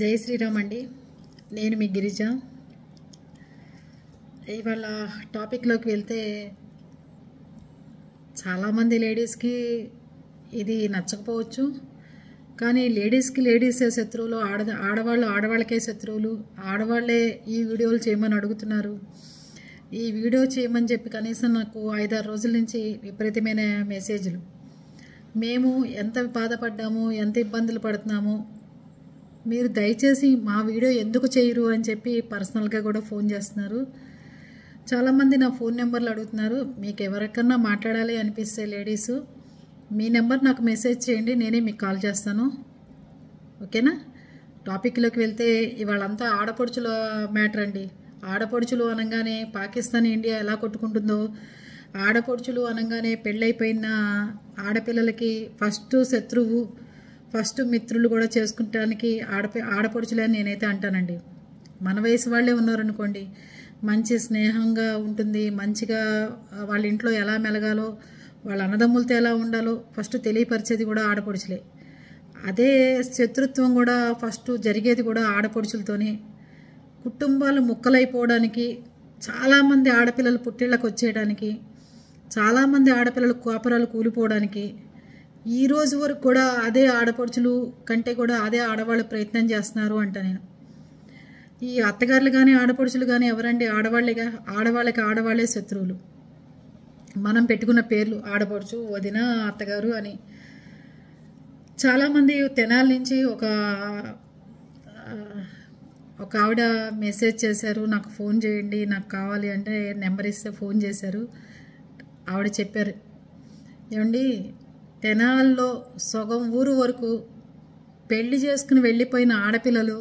జై శ్రీరామ్ అండి. నేను మీ గిరిజ. ఇవాళ టాపిక్లోకి వెళ్తే చాలామంది లేడీస్కి ఇది నచ్చకపోవచ్చు. కానీ లేడీస్కి లేడీసే శత్రువులు, ఆడవాళ్ళు ఆడవాళ్ళకే శత్రువులు. ఆడవాళ్ళే ఈ వీడియోలు చేయమని అడుగుతున్నారు. ఈ వీడియో చేయమని చెప్పి కనీసం నాకు 5-6 రోజుల నుంచి విపరీతమైన మెసేజ్లు. మేము ఎంత బాధపడ్డాము, ఎంత ఇబ్బందులు పడుతున్నాము, మీరు దయచేసి మా వీడియో ఎందుకు చేయరు అని చెప్పి పర్సనల్గా కూడా ఫోన్ చేస్తున్నారు. చాలామంది నా ఫోన్ నెంబర్లు అడుగుతున్నారు. మీకు ఎవరికన్నా మాట్లాడాలి అనిపిస్తే లేడీసు, మీ నెంబర్ నాకు మెసేజ్ చేయండి, నేనే మీకు కాల్ చేస్తాను. ఓకేనా? టాపిక్లోకి వెళ్తే ఇవాళంతా ఆడపడుచుల మ్యాటర్ అండి. ఆడపడుచులు అనగానే పాకిస్తాన్ ఇండియా ఎలా కొట్టుకుంటుందో, ఆడపడుచులు అనగానే పెళ్ళైపోయిన ఆడపిల్లలకి ఫస్ట్ శత్రువు, ఫస్ట్ మిత్రులు కూడా చేసుకుంటానికి ఆడపడుచులే అని నేనైతే అంటానండి. మన వయసు వాళ్ళే ఉన్నారనుకోండి, మంచి స్నేహంగా ఉంటుంది, మంచిగా వాళ్ళ ఇంట్లో ఎలా మెలగాలో, వాళ్ళ అన్నదమ్ములతో ఎలా ఉండాలో ఫస్ట్ తెలియపరిచేది కూడా ఆడపడుచులే. అదే శత్రుత్వం కూడా ఫస్ట్ జరిగేది కూడా ఆడపడుచులతోనే. కుటుంబాలు ముక్కలైపోవడానికి, చాలామంది ఆడపిల్లలు పుట్టిళ్ళకు వచ్చేయడానికి, చాలామంది ఆడపిల్లలు కాపురాలు కూలిపోవడానికి ఈ రోజు వరకు కూడా అదే ఆడపడుచులు కంటే కూడా అదే ఆడవాళ్ళు ప్రయత్నం చేస్తున్నారు అంట నేను. ఈ అత్తగారులు కానీ ఆడపడుచులు కానీ ఎవరండి? ఆడవాళ్ళేగా. ఆడవాళ్ళకి ఆడవాళ్ళే శత్రువులు. మనం పెట్టుకున్న పేర్లు ఆడపడుచు, వదిన, అత్తగారు అని. చాలామంది తెనాల నుంచి ఒక ఆవిడ మెసేజ్ చేశారు, నాకు ఫోన్ చేయండి, నాకు కావాలి అంటే నెంబర్ ఇస్తే ఫోన్ చేశారు. ఆవిడ చెప్పారు, ఏమండి తెనాల్లో సగం ఊరు వరకు పెళ్లి చేసుకుని వెళ్ళిపోయిన ఆడపిల్లలు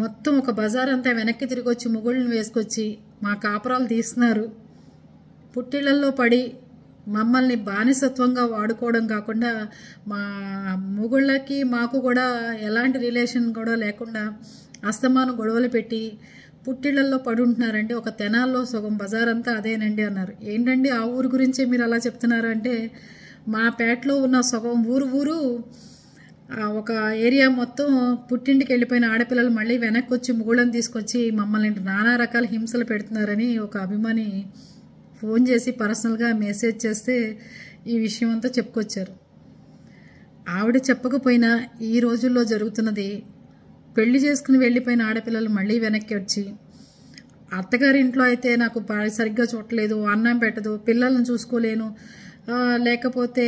మొత్తం ఒక బజార్ అంతా వెనక్కి తిరిగి వచ్చి మొగుళ్ళని వేసుకొచ్చి మా కాపురాలు తీస్తున్నారు. పుట్టిళ్లలో పడి మమ్మల్ని బానిసత్వంగా వాడుకోవడం కాకుండా మా మొగుళ్ళకి మాకు కూడా ఎలాంటి రిలేషన్ కూడా లేకుండా అస్తమానం గొడవలు పెట్టి పుట్టిళ్లలో పడి ఉంటున్నారండి. ఒక తెనాల్లో సగం బజార్ అంతా అదేనండి అన్నారు. ఏంటండి ఆ ఊరు గురించే మీరు అలా చెప్తున్నారు అంటే, మా పేటలో ఉన్న సగం ఊరు ఒక ఏరియా మొత్తం పుట్టింటికి వెళ్ళిపోయిన ఆడపిల్లలు మళ్ళీ వెనక్కి వచ్చి మొగుళ్ళని తీసుకొచ్చి మమ్మల్ని నానా రకాల హింసలు పెడుతున్నారని ఒక అభిమాని ఫోన్ చేసి పర్సనల్గా మెసేజ్ చేస్తే ఈ విషయం అంతా చెప్పుకొచ్చారు. ఆవిడ చెప్పకపోయినా ఈ రోజుల్లో జరుగుతున్నది, పెళ్లి చేసుకుని వెళ్ళిపోయిన ఆడపిల్లలు మళ్ళీ వెనక్కి వచ్చి, అత్తగారి ఇంట్లో అయితే నాకు సరిగ్గా చూడలేదు, అన్నం పెట్టదు, పిల్లలను చూసుకోలేను, లేకపోతే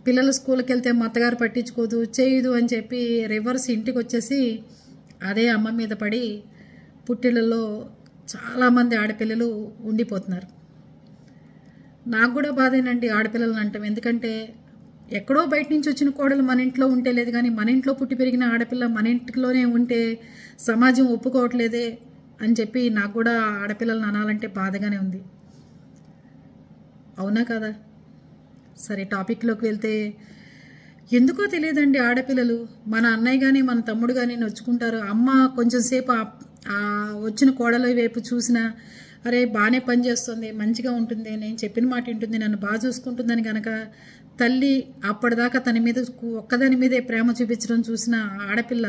పిల్లలు స్కూల్కి వెళ్తే మా అత్తగారు పట్టించుకోదు, చేయదు అని చెప్పి రివర్స్ ఇంటికి వచ్చేసి అదే అమ్మ మీద పడి పుట్టిళ్ళలో చాలామంది ఆడపిల్లలు ఉండిపోతున్నారు. నాకు కూడా బాధేనండి ఆడపిల్లలను అంటాం. ఎందుకంటే ఎక్కడో బయట నుంచి వచ్చిన కోడలు మన ఇంట్లో ఉంటే లేదు, కానీ మన ఇంట్లో పుట్టి పెరిగిన ఆడపిల్ల మన ఇంట్లోనే ఉంటే సమాజం ఒప్పుకోవట్లేదే అని చెప్పి నాకు కూడా ఆడపిల్లలను అనాలంటే బాధగానే ఉంది. అవునా కదా? సరే, టాపిక్లోకి వెళ్తే ఎందుకో తెలియదండి, ఆడపిల్లలు మన అన్నయ్య కానీ మన తమ్ముడు కానీ నొచ్చుకుంటారు. అమ్మ కొంచెం సేపు వచ్చిన కోడల వైపు చూసినా, అరే బాగానే పనిచేస్తుంది, మంచిగా ఉంటుంది, నేను చెప్పిన మాట వింటుంది, నన్ను బాగా చూసుకుంటుందని కనుక తల్లి అప్పటిదాకా తన మీద ఒక్కదాని మీదే ప్రేమ చూపించడం చూసిన ఆడపిల్ల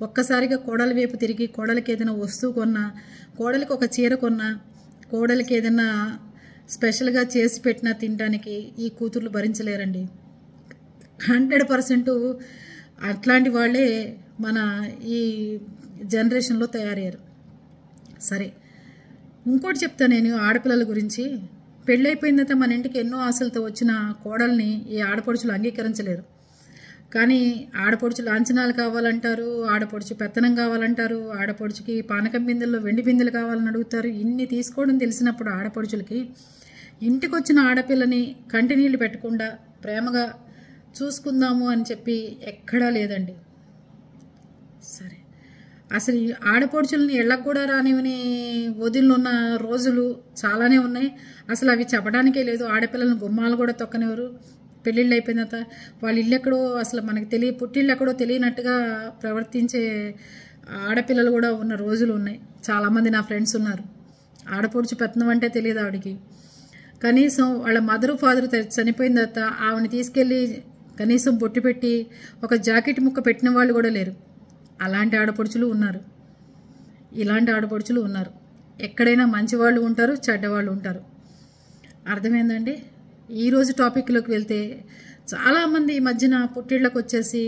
ఒక్కసారిగా కోడల వైపు తిరిగి కోడలికి ఏదైనా వస్తువు కొన్నా, కోడలికి ఒక చీర కొన్నా, కోడలికి ఏదైనా స్పెషల్గా చేసి పెట్టినా తినడానికి ఈ కూతుర్లు భరించలేరండి. 100% అట్లాంటి వాళ్ళే మన ఈ జనరేషన్లో తయారయ్యారు. సరే, ఇంకోటి చెప్తా నేను ఆడపిల్లల గురించి. పెళ్ళైపోయిన తర్వాత మన ఇంటికి ఎన్నో ఆశలతో వచ్చిన కోడల్ని ఈ ఆడపడుచులు అంగీకరించలేరు. కానీ ఆడపడుచు లాంఛనాలు కావాలంటారు, ఆడపడుచు పెత్తనం కావాలంటారు, ఆడపడుచుకి పానకం బిందెల్లో వెండి బిందెలు కావాలని అడుగుతారు. ఇన్ని తీసుకోవడం తెలిసినప్పుడు ఆడపడుచులకి ఇంటికి వచ్చిన ఆడపిల్లని కంటినీళ్ళు పెట్టకుండా ప్రేమగా చూసుకుందాము అని చెప్పి ఎక్కడా లేదండి. సరే, అసలు ఈ ఆడపడుచులని ఇళ్ళకు కూడా రానివని వదిలినున్న రోజులు చాలానే ఉన్నాయి. అసలు అవి చెప్పడానికే లేదు. ఆడపిల్లలను గుమ్మాలు కూడా తొక్కనివ్వరు. పెళ్ళిళ్ళు అయిపోయిన తర్వాత వాళ్ళ ఇల్లు ఎక్కడో అసలు మనకి పుట్టిళ్ళు ఎక్కడో తెలియనట్టుగా ప్రవర్తించే ఆడపిల్లలు కూడా ఉన్న రోజులు ఉన్నాయి. చాలామంది నా ఫ్రెండ్స్ ఉన్నారు. ఆడపడుచు పెత్తనం అంటే తెలియదు ఆవిడికి. కనీసం వాళ్ళ మదరు ఫాదర్ చనిపోయిన తర్వాత ఆవిడని తీసుకెళ్ళి కనీసం బొట్టు పెట్టి ఒక జాకెట్ ముక్క పెట్టిన వాళ్ళు కూడా లేరు. అలాంటి ఆడపడుచులు ఉన్నారు, ఇలాంటి ఆడపడుచులు ఉన్నారు. ఎక్కడైనా మంచివాళ్ళు ఉంటారు, చెడ్డవాళ్ళు ఉంటారు. అర్థమైందండి? ఈరోజు టాపిక్లోకి వెళ్తే చాలామంది ఈ మధ్యన పుట్టిళ్ళకు వచ్చేసి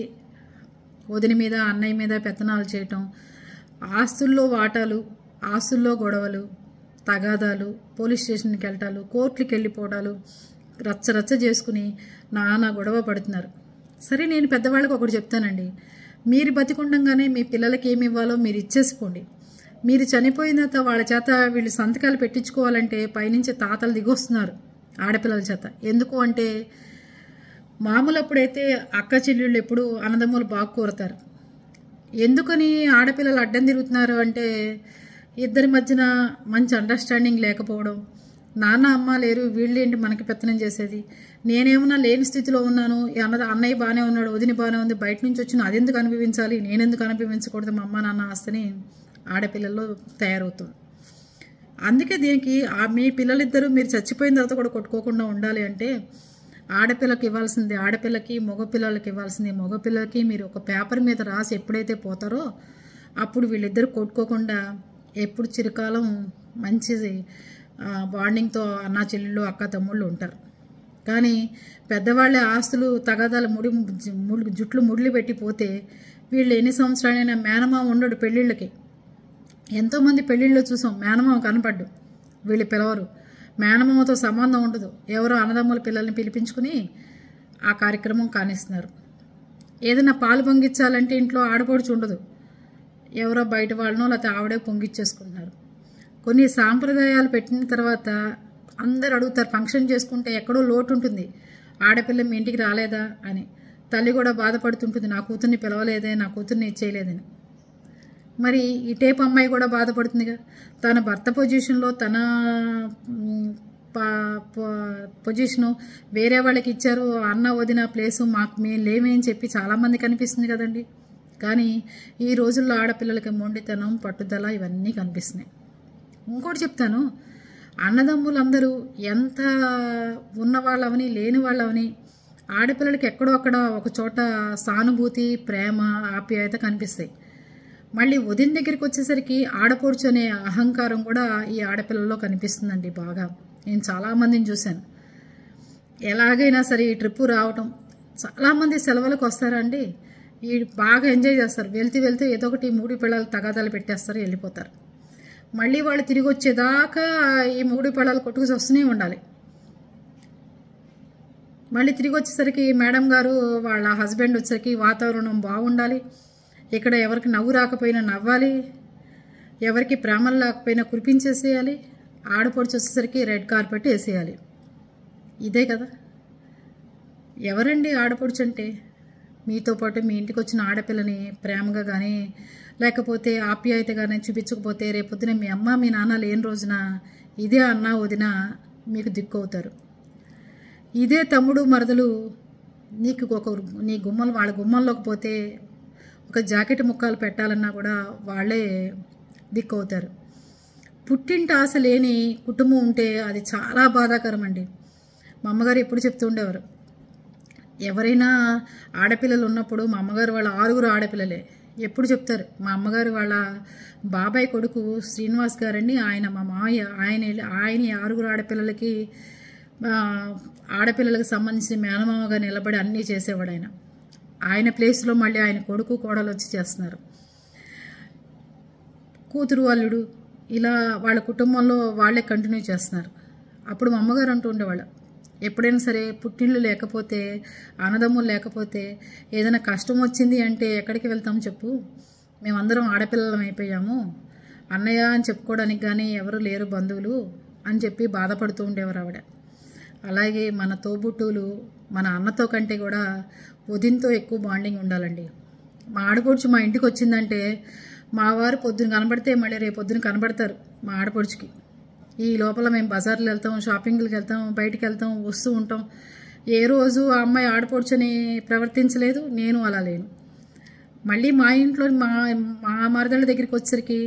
వదిన మీద అన్నయ్య మీద పెత్తనాలు చేయటం, ఆస్తుల్లో వాటాలు, ఆస్తుల్లో గొడవలు, తగాదాలు, పోలీస్ స్టేషన్కి వెళ్ళటాలు, కోర్టుకి వెళ్ళిపోవడాలు, రచ్చ చేసుకుని నానా గొడవ పడుతున్నారు. సరే, నేను పెద్దవాళ్ళకి ఒకటి చెప్తానండి. మీరు బతికుండగానే మీ పిల్లలకి ఏమి ఇవ్వాలో మీరు ఇచ్చేసుకోండి. మీరు చనిపోయిన తర్వాత వాళ్ళ చేత వీళ్ళు సంతకాలు పెట్టించుకోవాలంటే పైనుంచి తాతలు దిగొస్తున్నారు ఆడపిల్లల చేత. ఎందుకు అంటే మామూలు అప్పుడైతే అక్క చెల్లెళ్ళు ఎప్పుడు అన్నదమ్ములు బాగా కోరతారు. ఎందుకని ఆడపిల్లలు అడ్డం తిరుగుతున్నారు అంటే ఇద్దరి మధ్యన మంచి అండర్స్టాండింగ్ లేకపోవడం. నాన్న అమ్మ లేరు, వీళ్ళేంటి మనకి పెత్తనం చేసేది, నేనేమన్నా లేని స్థితిలో ఉన్నాను, అన్నయ్య బాగానే ఉన్నాడు, వదిన బాగానే ఉంది, బయట నుంచి వచ్చిన అదెందుకు అనుభవించాలి, నేనెందుకు అనుభవించకూడదు మా అమ్మ నాన్న ఆస్తిని ఆడపిల్లల్లో తయారవుతుంది. అందుకే దీనికి మీ పిల్లలిద్దరూ మీరు చచ్చిపోయిన తర్వాత కూడా కొట్టుకోకుండా ఉండాలి అంటే ఆడపిల్లకి ఇవ్వాల్సింది ఆడపిల్లకి, మగపిల్లలకి ఇవ్వాల్సింది మగపిల్లలకి మీరు ఒక పేపర్ మీద రాసి ఎప్పుడైతే పోతారో అప్పుడు వీళ్ళిద్దరు కొట్టుకోకుండా ఎప్పుడు చిరకాలం మంచి బాండింగ్తో అన్నా చెల్లెళ్ళు అక్క తమ్ముళ్ళు ఉంటారు. కానీ పెద్దవాళ్ళే ఆస్తులు తగాదాలు జుట్లు ముడిలు పెట్టిపోతే వీళ్ళు ఎన్ని సంవత్సరాలైనా మేనమామ ఉండడు పెళ్ళిళ్ళకి. ఎంతోమంది పెళ్ళిళ్ళు చూసాం, మేనమామ కనపడ్డు, వీళ్ళు పిలవరు, మేనమామతో సంబంధం ఉండదు, ఎవరో అన్నదమ్ముల పిల్లల్ని పిలిపించుకుని ఆ కార్యక్రమం కానిస్తున్నారు. ఏదైనా పాలు పొంగిచ్చాలంటే ఇంట్లో ఆడపడుచు ఉండదు, ఎవరో బయట వాళ్ళనో లేకపోతే ఆవిడే పొంగిచ్చేసుకుంటున్నారు. కొన్ని సాంప్రదాయాలు పెట్టిన తర్వాత అందరు అడుగుతారు, ఫంక్షన్ చేసుకుంటే ఎక్కడో లోటు ఉంటుంది, ఆడపిల్ల మీ ఇంటికి రాలేదా అని. తల్లి కూడా బాధపడుతుంటుంది, నా కూతుర్ని పిలవలేదే, నా కూతుర్ని ఇచ్చేయలేదని. మరి ఈ టేప్ అమ్మాయి కూడా బాధపడుతుందిగా, తన భర్త పొజిషన్లో తన పొజిషను వేరే వాళ్ళకి ఇచ్చారు, అన్న వదిన ప్లేసు మాకు మేము లేమని చెప్పి చాలామంది కనిపిస్తుంది కదండి. కానీ ఈ రోజుల్లో ఆడపిల్లలకి మొండితనం, పట్టుదల ఇవన్నీ కనిపిస్తున్నాయి. ఇంకోటి చెప్తాను, అన్నదమ్ములందరూ ఎంత ఉన్నవాళ్ళవని లేని వాళ్ళవని ఆడపిల్లలకి ఎక్కడో అక్కడ ఒక చోట సానుభూతి, ప్రేమ, ఆప్యాయత కనిపిస్తాయి. మళ్ళీ వదిన దగ్గరికి వచ్చేసరికి ఆడపడుచు అనే అహంకారం కూడా ఈ ఆడపిల్లల్లో కనిపిస్తుందండి బాగా. నేను చాలామందిని చూశాను. ఎలాగైనా సరే ఈ ట్రిప్పు రావటం, చాలామంది సెలవులకు వస్తారండి, ఈ బాగా ఎంజాయ్ చేస్తారు, వెళ్తూ ఏదో ఒకటి మూడు పిల్లలు తగాదాలు పెట్టేస్తారు, వెళ్ళిపోతారు. మళ్ళీ వాళ్ళు తిరిగి వచ్చేదాకా ఈ మూడు పిల్లలు కొట్టుకు వస్తూనే ఉండాలి. మళ్ళీ తిరిగి వచ్చేసరికి మేడం గారు వాళ్ళ హస్బెండ్ వచ్చేసరికి వాతావరణం బాగుండాలి, ఇక్కడ ఎవరికి నవ్వు రాకపోయినా నవ్వాలి, ఎవరికి ప్రేమలు లేకపోయినా కురిపించేసేయాలి, ఆడపడుచు వచ్చేసరికి రెడ్ కార్పెట్ వేసేయాలి. ఇదే కదా ఎవరండి ఆడపడుచు అంటే? మీతో పాటు మీ ఇంటికి వచ్చిన ఆడపిల్లని ప్రేమగా కానీ లేకపోతే ఆప్యాయత కానీ చూపించకపోతే రేపొద్దున మీ అమ్మ మీ నాన్న లేని రోజున ఇదే అన్న వదిన మీకు దిక్కు అవుతారు. ఇదే తమ్ముడు మరదలు నీకు నీ వాళ్ళ గుమ్మంలోకి పోతే ఒక జాకెట్ ముక్కలు పెట్టాలన్నా కూడా వాళ్ళే దిక్కు అవుతారు. పుట్టింటి ఆశ లేని కుటుంబం ఉంటే అది చాలా బాధాకరం అండి. మా అమ్మగారు ఎప్పుడు చెప్తూ ఉండేవారు, ఎవరైనా ఆడపిల్లలు ఉన్నప్పుడు మా అమ్మగారు వాళ్ళ 6 ఆడపిల్లలే ఎప్పుడు చెప్తారు. మా అమ్మగారు వాళ్ళ బాబాయ్ కొడుకు శ్రీనివాస్ గారండి, ఆయన మా మావయ్య, ఆయన 6 ఆడపిల్లలకి ఆడపిల్లలకు సంబంధించిన మేనమామగా నిలబడి అన్నీ చేసేవాడు. ఆయన ప్లేస్లో మళ్ళీ ఆయన కొడుకు కోడలు వచ్చి చేస్తున్నారు. కూతురు అల్లుడు ఇలా వాళ్ళ కుటుంబంలో వాళ్ళే కంటిన్యూ చేస్తున్నారు. అప్పుడు మా అమ్మగారు అంటూ ఉండేవాళ్ళు, ఎప్పుడైనా సరే పుట్టిళ్ళు లేకపోతే అన్నదమ్ములు లేకపోతే ఏదైనా కష్టం వచ్చింది అంటే ఎక్కడికి వెళ్తాం చెప్పు, మేమందరం ఆడపిల్లలం అయిపోయాము, అన్నయ్య అని చెప్పుకోవడానికి కానీ ఎవరు లేరు బంధువులు అని చెప్పి బాధపడుతూ ఉండేవారు ఆవిడ. అలాగే మన తోబుట్టువులు మన అన్నతో కంటే కూడా వదినతో ఎక్కువ బాండింగ్ ఉండాలండి. మా ఆడపడుచు మా ఇంటికి వచ్చిందంటే మా వారు పొద్దున కనబడితే మళ్ళీ రేపు పొద్దున కనబడతారు మా ఆడపడుచుకి. ఈ లోపల మేము బజార్లు వెళ్తాం, షాపింగ్లకు వెళ్తాం, బయటికి వెళ్తాం, వస్తూ ఉంటాం. ఏ రోజు ఆ అమ్మాయి ఆడపడుచుని ప్రవర్తించలేదు, నేను అలా లేను. మళ్ళీ మా ఇంట్లో మా మరదళ్ళ దగ్గరికి వచ్చేసరికి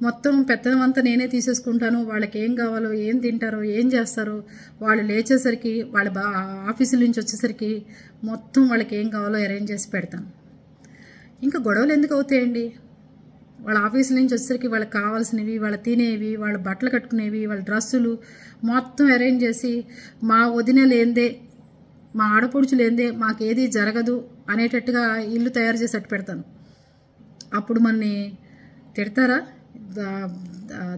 మొత్తం పెత్తనం అంతా నేనే తీసేసుకుంటాను, వాళ్ళకి ఏం కావాలో, ఏం తింటారో, ఏం చేస్తారో, వాళ్ళు లేచేసరికి వాళ్ళ ఆఫీసుల నుంచి వచ్చేసరికి మొత్తం వాళ్ళకి ఏం కావాలో అరేంజ్ చేసి పెడతాను. ఇంకా గొడవలు ఎందుకు అవుతాయండి? వాళ్ళ ఆఫీసుల నుంచి వచ్చేసరికి వాళ్ళకి కావాల్సినవి, వాళ్ళు తినేవి, వాళ్ళ బట్టలు కట్టుకునేవి, వాళ్ళ డ్రెస్సులు మొత్తం అరేంజ్ చేసి మా వదిన లేందే, మా ఆడపడుచు లేందే మాకేది జరగదు అనేటట్టుగా ఇల్లు తయారు చేసి అట్టు పెడతాను. అప్పుడు మనని తిడతారా?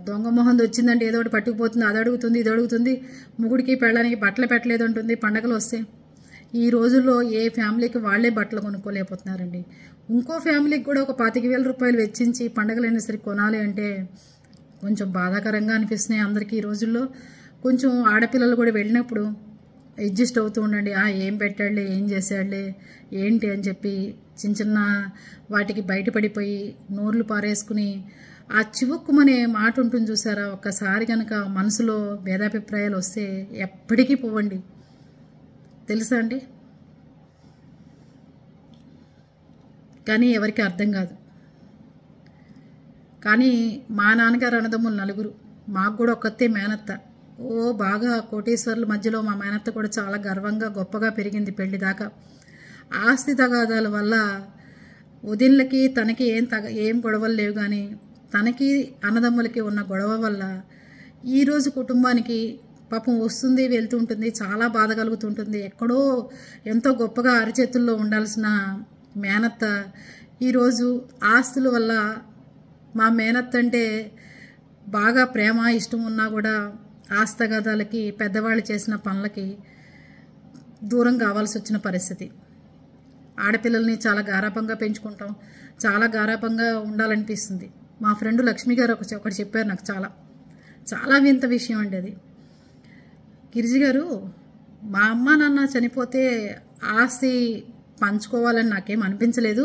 దొంగ మొహంది వచ్చిందంటే ఏదో ఒకటి పట్టుకుపోతుంది, అది అడుగుతుంది, ఇది అడుగుతుంది, మొగుడికి పెళ్ళడానికి బట్టలు పెట్టలేదు అంటుంది. పండగలు వస్తే ఈ రోజుల్లో ఏ ఫ్యామిలీకి వాళ్ళే బట్టలు కొనుక్కోలేకపోతున్నారండి. ఇంకో ఫ్యామిలీకి కూడా ఒక 25,000 రూపాయలు వెచ్చించి పండగలైనా సరే కొనాలి అంటే కొంచెం బాధాకరంగా అనిపిస్తున్నాయి అందరికీ ఈ రోజుల్లో. కొంచెం ఆడపిల్లలు కూడా వెళ్ళినప్పుడు అడ్జస్ట్ అవుతూ ఉండండి. ఏం పెట్టాడులే, ఏం చేశాడులే, ఏంటి అని చెప్పి చిన్న చిన్న వాటికి బయటపడిపోయి నోర్లు పారేసుకుని ఆ చివుక్కుమనే మాట ఉంటుంది చూసారా, ఒక్కసారి కనుక మనసులో భేదాభిప్రాయాలు వస్తే ఎప్పటికీ పోవండి. తెలుసా అండి? కానీ ఎవరికి అర్థం కాదు. కానీ మా నాన్నగారు అన్నదమ్ములు 4, మాకు కూడా ఒక్కతే మేనత్త. బాగా కోటీశ్వర్ల మధ్యలో మా మేనత్త కూడా చాలా గర్వంగా గొప్పగా పెరిగింది పెళ్లి దాకా. ఆస్తి తగాదాల వల్ల వదినలకి తనకి ఏం గొడవలు లేవు, కానీ తనకి అన్నదమ్ములకి ఉన్న గొడవ వల్ల ఈరోజు కుటుంబానికి పాపం వస్తుంది వెళ్తూ ఉంటుంది, చాలా బాధ కలుగుతుంటుంది. ఎక్కడో ఎంతో గొప్పగా అరిచేతుల్లో ఉండాల్సిన మేనత్త ఈరోజు ఆస్తుల వల్ల, మా మేనత్త అంటే బాగా ప్రేమ ఇష్టం ఉన్నా కూడా ఆస్తగాదాలకి పెద్దవాళ్ళు చేసిన పనులకి దూరం కావాల్సి వచ్చిన పరిస్థితి. ఆడపిల్లల్ని చాలా గారాపంగా పెంచుకుంటాం, చాలా గారాపంగా ఉండాలనిపిస్తుంది. మా ఫ్రెండ్ లక్ష్మి గారు ఒకటి చెప్పారు నాకు, చాలా వింత విషయం అండి అది. గిరిజి గారు, మా అమ్మ నాన్న చనిపోతే ఆస్తి పంచుకోవాలని నాకేం అనిపించలేదు,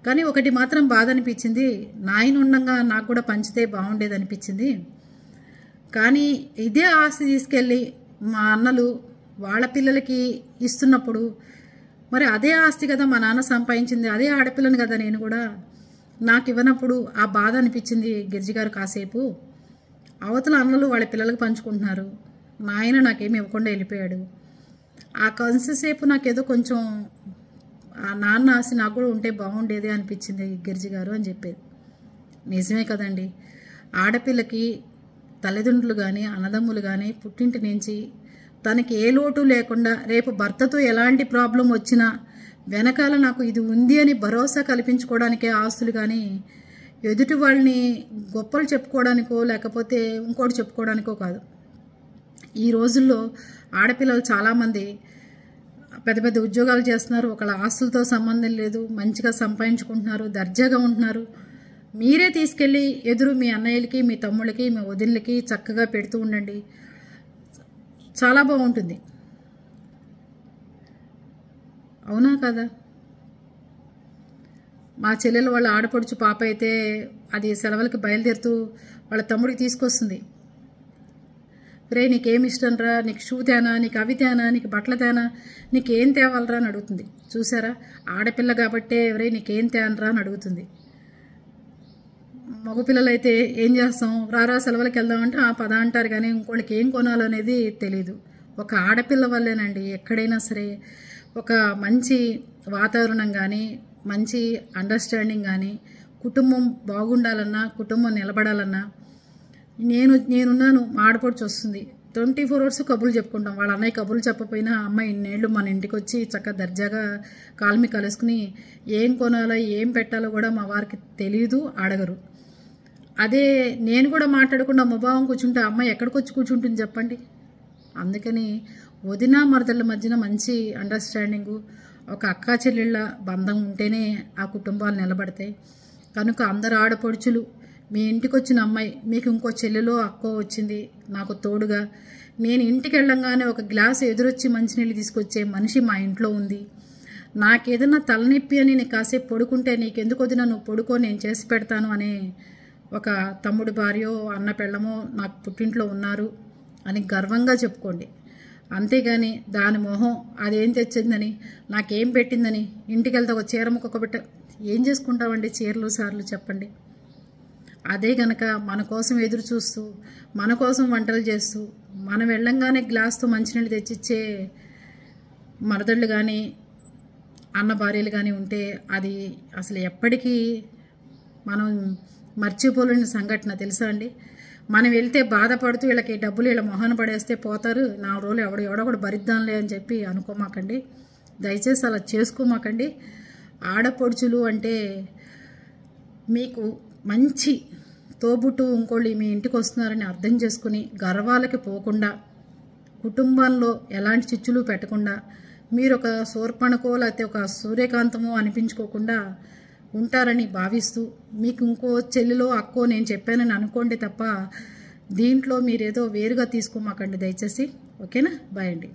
కానీ ఒకటి మాత్రం బాధ అనిపించింది, నాయన ఉండగా నాకు కూడా పంచితే బాగుండేది అనిపించింది. కానీ ఇదే ఆస్తి తీసుకెళ్ళి మా అన్నలు వాళ్ళ పిల్లలకి ఇస్తున్నప్పుడు మరి అదే ఆస్తి కదా మా నాన్న సంపాదించింది, అదే ఆడపిల్లని కదా నేను కూడా, నాకు ఇవ్వనప్పుడు ఆ బాధ అనిపించింది గిరిజి గారు. కాసేపు అవతల అన్నలు వాళ్ళ పిల్లలకు పంచుకుంటున్నారు, నాయన నాకేమి ఇవ్వకుండా వెళ్ళిపోయాడు. ఆ కొంతసేపు నాకేదో కొంచెం ఆ నాన్న ఆస్తి నాకు కూడా ఉంటే బాగుండేది అనిపించింది గిరిజి గారు అని చెప్పేది. నిజమే కదండి. ఆడపిల్లకి తల్లిదండ్రులు కానీ అన్నదమ్ములు కానీ పుట్టింటి నుంచి తనకి ఏ లోటు లేకుండా రేపు భర్తతో ఎలాంటి ప్రాబ్లం వచ్చినా వెనకాల నాకు ఇది ఉంది అని భరోసా కల్పించుకోవడానికే ఆస్తులు, కానీ ఎదుటి వాళ్ళని గొప్పలు చెప్పుకోవడానికో లేకపోతే ఇంకోటి చెప్పుకోవడానికో కాదు. ఈ రోజుల్లో ఆడపిల్లలు చాలామంది పెద్ద పెద్ద ఉద్యోగాలు చేస్తున్నారు, ఒకళ్ళ ఆస్తులతో సంబంధం లేదు, మంచిగా సంపాదించుకుంటున్నారు, దర్జాగా ఉంటున్నారు. మీరే తీసుకెళ్ళి ఎదురు మీ అన్నయ్యలకి, మీ తమ్ముళ్ళకి, మీ వదినలకి చక్కగా పెడుతూ ఉండండి, చాలా బాగుంటుంది. అవునా కదా? మా చెల్లెలు వాళ్ళ ఆడపడుచు పాప అయితే అది సెలవులకి బయలుదేరుతూ వాళ్ళ తమ్ముడికి తీసుకొస్తుంది. రే నీకేమి ఇష్టం రా, నీకు షూ తేనా, నీకు అవి తేనా, నీకు బట్టలు తేనా, నీకేం తేవాలరా అని అడుగుతుంది. చూసారా, ఆడపిల్ల కాబట్టే రే నీకేం తేనరా అని అడుగుతుంది. మగపిల్లలు అయితే ఏం చేస్తాం, రారా సెలవులకి వెళ్దామంటే పద అంటారు, కానీ ఇంకోళ్ళకి ఏం కొనాలనేది తెలీదు. ఒక ఆడపిల్ల వల్లేనండి ఎక్కడైనా సరే ఒక మంచి వాతావరణం కానీ మంచి అండర్స్టాండింగ్ కానీ కుటుంబం బాగుండాలన్నా కుటుంబం నిలబడాలన్నా నేనున్నాను, మా ఆడపడుచు వస్తుంది, 24 hours కబుర్లు చెప్పుకుంటాం. వాళ్ళ అన్నయ్య కబుర్లు చెప్పపోయినా అమ్మాయి ఇన్నేళ్ళు మన ఇంటికి వచ్చి చక్కగా దర్జాగా కాల్మి కలుసుకుని ఏం కొనాలో ఏం పెట్టాలో కూడా మా వారికి తెలియదు, అడగరు. అదే నేను కూడా మాట్లాడకుండా ముభావం కూర్చుంటే అమ్మాయి ఎక్కడికి వచ్చి కూర్చుంటుంది చెప్పండి. అందుకని వదిన మరదళ్ళ మధ్యన మంచి అండర్స్టాండింగు, ఒక అక్కా చెల్లెళ్ళ బంధం ఉంటేనే ఆ కుటుంబాలు నిలబడతాయి. కనుక అందరు ఆడపడుచులు, మీ ఇంటికి వచ్చిన అమ్మాయి మీకు ఇంకో చెల్లెలో అక్కో వచ్చింది నాకు తోడుగా, నేను ఇంటికి వెళ్ళంగానే ఒక గ్లాసు ఎదురొచ్చి మంచినీళ్ళు తీసుకొచ్చే మనిషి మా ఇంట్లో ఉంది, నాకేదన్నా తలనొప్పి అని నేను కాసేపు పడుకుంటే నీకెందుకు వదినా నువ్వు పడుకో నేను చేసి పెడతాను అనే ఒక తమ్ముడు భార్యో అన్న పెళ్ళమో నాకు పుట్టింట్లో ఉన్నారు అని గర్వంగా చెప్పుకోండి. అంతేగాని దాని మొహం అదేం తెచ్చిందని నాకేం పెట్టిందని ఇంటికి వెళ్తే ఒక చీర ముక్క పెట్ట ఏం చేసుకుంటామండి చీరలు సార్లు చెప్పండి. అదే గనక మన కోసం ఎదురు చూస్తూ మన కోసం వంటలు చేస్తూ మనం వెళ్ళంగానే గ్లాస్తో మంచినీళ్ళు తెచ్చిచ్చే మరదళ్ళు కానీ అన్న భార్యలు కానీ ఉంటే అది అసలు ఎప్పటికీ మనం మర్చిపోలేని సంఘటన, తెలుసా అండి. మనం వెళ్తే బాధపడుతూ వీళ్ళకి డబ్బులు వీళ్ళ మొహాన పడేస్తే పోతారు, 4 రోజులు ఎవడొకడు భరిద్దాంలే అని చెప్పి అనుకోమాకండి. దయచేసి అలా చేసుకోమాకండి. ఆడపడుచులు అంటే మీకు మంచి తోబుట్టు ఇంకోళ్ళు మీ ఇంటికి వస్తున్నారని అర్థం చేసుకుని గర్వాలకి పోకుండా, కుటుంబంలో ఎలాంటి చిచ్చులు పెట్టకుండా, మీరు ఒక శూర్పణకో లేకపోతే ఒక సూర్యకాంతమో అనిపించుకోకుండా ఉంటారని భావిస్తూ, మీకు ఇంకో చెల్లిలో అక్కో నేను చెప్పానని అనుకోండి తప్ప దీంట్లో మీరేదో వేరుగా తీసుకోమాకండి దయచేసి. ఓకేనా? బాయ్ అండి.